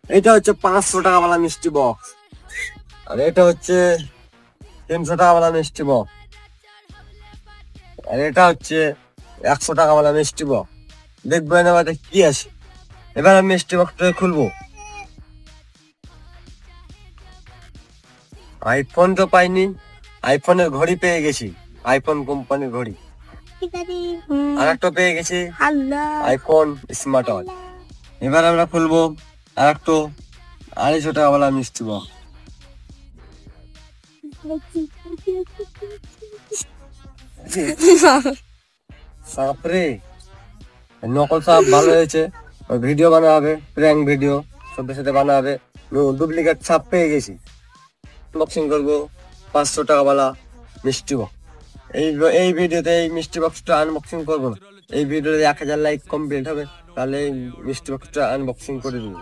এটা হচ্ছে 500 টাকা वाला মিষ্টি বক্স, আর এটা হচ্ছে 300 টাকা वाला মিষ্টি বক্স, আর এটা হচ্ছে 100 টাকা वाला মিষ্টি বক্স। দেখবেন এবার কি আছে। এবার আমি মিষ্টি বক্সটা খুলবো। আইফোন তো পাইনি, আইফোনের ঘড়ি পেয়ে গেছি, আইফোন কোম্পানির ঘড়ি। আর একটা পেয়ে গেছি আইফোন স্মার্ট ওয়াচ। এবার আমরা খুলবো আর একটু 250 টাকা वाला মিষ্টি বক্স। সাপরে নকল সাপ ভালো হয়েছে, ভিডিও বানা হবে, প্র্যাঙ্ক ভিডিও সবার সাথে বানা হবে। ডুপ্লিকেট সাপ পেয়ে গেছি, আনবক্সিং করবো 500 টাকা वाला মিষ্টি বক্স। এই ভিডিওতে এই মিষ্টি বক্সটা আনবক্সিং করবো না, এই ভিডিওতে 1000 লাইক কমপ্লিট হবে, তাহলে এই মিষ্টি বক্সটা আনবক্সিং করে দিবো।